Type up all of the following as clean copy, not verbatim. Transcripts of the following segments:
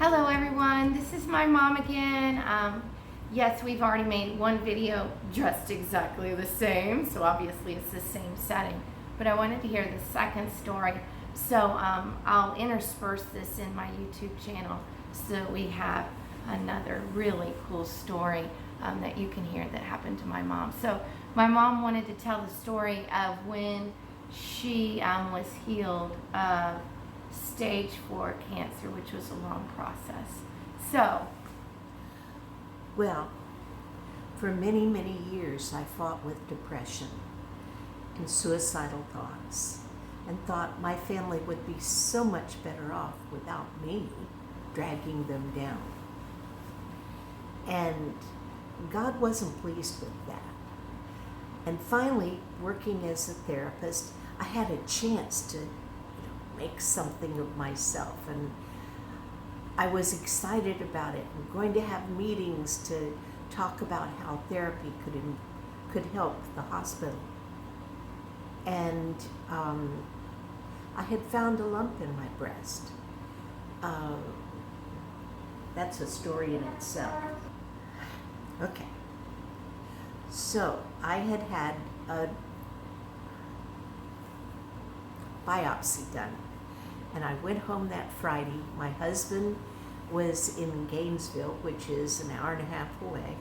Hello everyone, this is my mom again. Yes, we've already made one video dressed exactly the same, so obviously it's the same setting. But I wanted to hear the second story, so I'll intersperse this in my YouTube channel so we have another really cool story that you can hear that happened to my mom. So my mom wanted to tell the story of when she was healed of stage 4 cancer, which was a long process. So, Well, for many, many years I fought with depression and suicidal thoughts and thought my family would be so much better off without me dragging them down. And God wasn't pleased with that. And finally, working as a therapist, I had a chance to make something of myself, and I was excited about it. I'm going to have meetings to talk about how therapy could help the hospital. And I had found a lump in my breast. That's a story in itself. Okay. So I had had a biopsy done. And I went home that Friday. My husband was in Gainesville, which is an hour and a half away,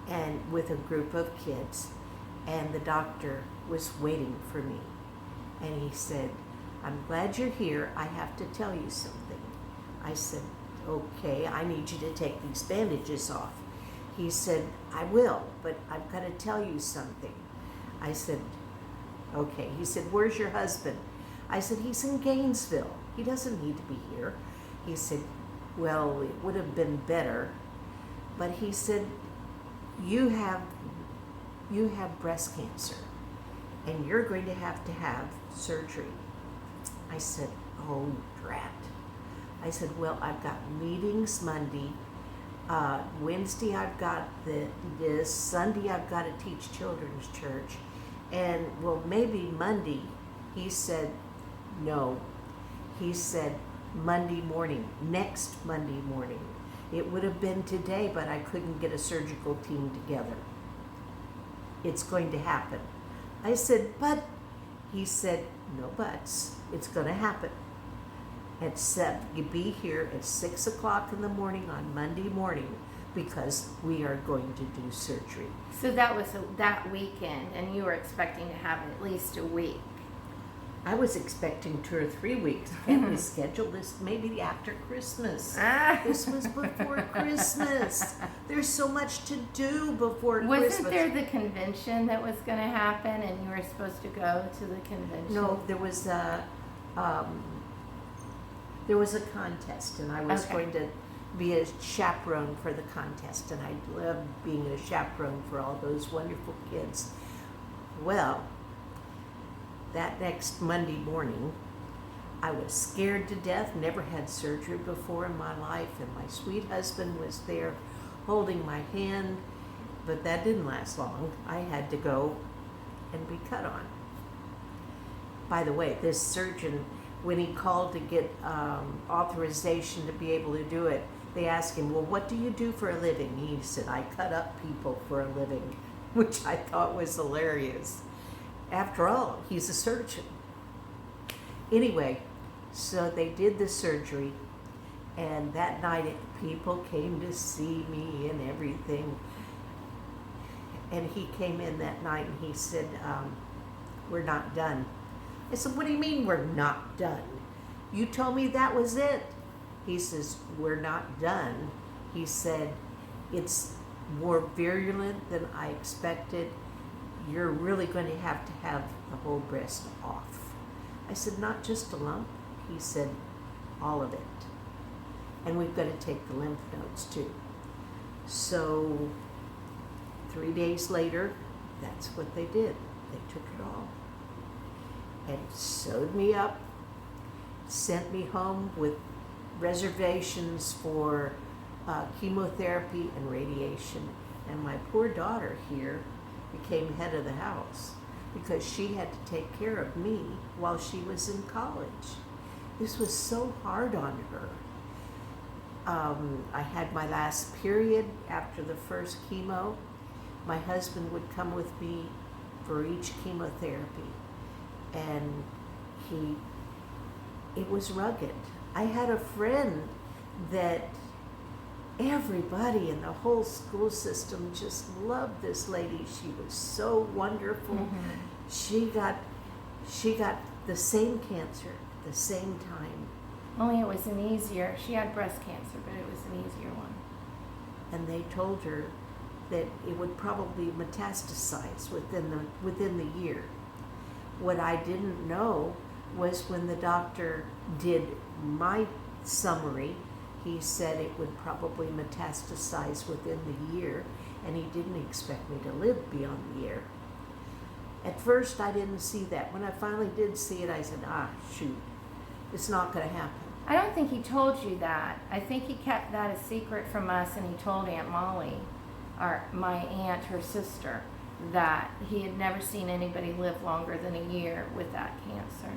and with a group of kids. And the doctor was waiting for me. And he said, "I'm glad you're here. I have to tell you something." I said, "Okay, I need you to take these bandages off." He said, "I will, but I've got to tell you something." I said, "Okay." He said, "Where's your husband?" I said, "He's in Gainesville. He doesn't need to be here." He said, "Well, it would have been better." But he said, you have breast cancer and you're going to have surgery." I said, "Oh, drat." I said, "Well, I've got meetings Monday. Wednesday I've got this. Sunday I've got to teach children's church. And well, maybe Monday." He said, "No." He said, "Monday morning, next Monday morning." It would have been today, but I couldn't get a surgical team together. "It's going to happen." I said, "But," he said, "No buts. It's going to happen. Except you be here at 6 o'clock in the morning on Monday morning because we are going to do surgery." So that was that weekend, and you were expecting to have at least a week. I was expecting 2 or 3 weeks. Can we schedule this maybe after Christmas? This was before Christmas. There's so much to do before Christmas. Wasn't there the convention that was going to happen, and you were supposed to go to the convention? No, there was a contest, and I was going to be a chaperone for the contest, and I loved being a chaperone for all those wonderful kids. Well, that next Monday morning, I was scared to death, never had surgery before in my life, and my sweet husband was there holding my hand, but that didn't last long. I had to go and be cut on. By the way, this surgeon, when he called to get authorization to be able to do it, they asked him, "Well, what do you do for a living?" He said, "I cut up people for a living," which I thought was hilarious. After all, he's a surgeon. Anyway, so they did the surgery, and that night people came to see me and everything. And he came in that night and he said, "We're not done." I said, "What do you mean we're not done? You told me that was it." He says, "We're not done." He said, "It's more virulent than I expected. You're really going to have the whole breast off." I said, "Not just a lump?" He said, "All of it. And we've got to take the lymph nodes too." So 3 days later, that's what they did. They took it all and sewed me up, sent me home with reservations for chemotherapy and radiation. And my poor daughter here became head of the house because she had to take care of me while she was in college. This was so hard on her. I had my last period after the first chemo. My husband would come with me for each chemotherapy, and it was rugged. I had a friend that everybody in the whole school system just loved this lady. She was so wonderful. Mm-hmm. She got the same cancer at the same time. Only it was an easier, she had breast cancer, but it was an easier one. And they told her that it would probably metastasize within the year. What I didn't know was when the doctor did my summary, he said it would probably metastasize within the year, and he didn't expect me to live beyond the year. At first, I didn't see that. When I finally did see it, I said, shoot, it's not going to happen. I don't think he told you that. I think he kept that a secret from us, and he told Aunt Molly, my aunt, her sister, that he had never seen anybody live longer than a year with that cancer.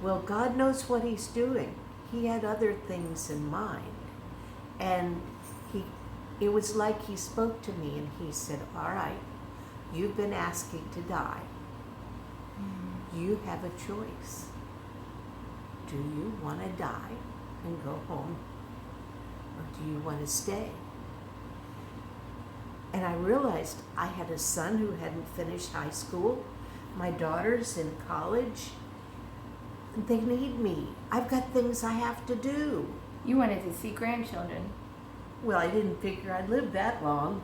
Well, God knows what he's doing. He had other things in mind. And it was like he spoke to me and he said, all right, you've been asking to die. You have a choice. Do you want to die and go home? Or do you want to stay? And I realized I had a son who hadn't finished high school. My daughter's in college. They need me. I've got things I have to do. You wanted to see grandchildren. Well, I didn't figure I'd live that long.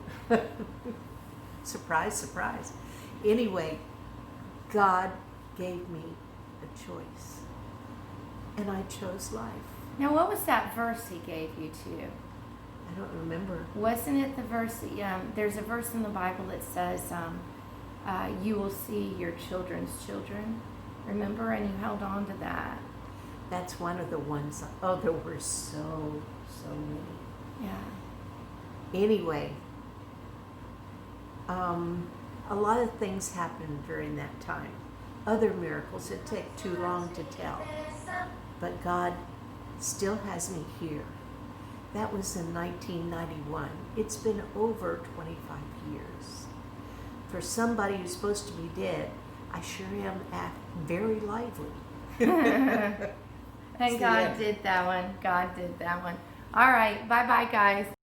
Surprise, surprise. Anyway, God gave me a choice. And I chose life. Now, what was that verse he gave you to? I don't remember. Wasn't it the verse, there's a verse in the Bible that says, you will see your children's children. Remember? And you held on to that. That's one of the ones. Oh, there were so many. Yeah. Anyway, a lot of things happened during that time. Other miracles that take too long to tell. But God still has me here. That was in 1991. It's been over 25 years. For somebody who's supposed to be dead, I sure am very lively. And God did that one. God did that one. All right. Bye-bye, guys.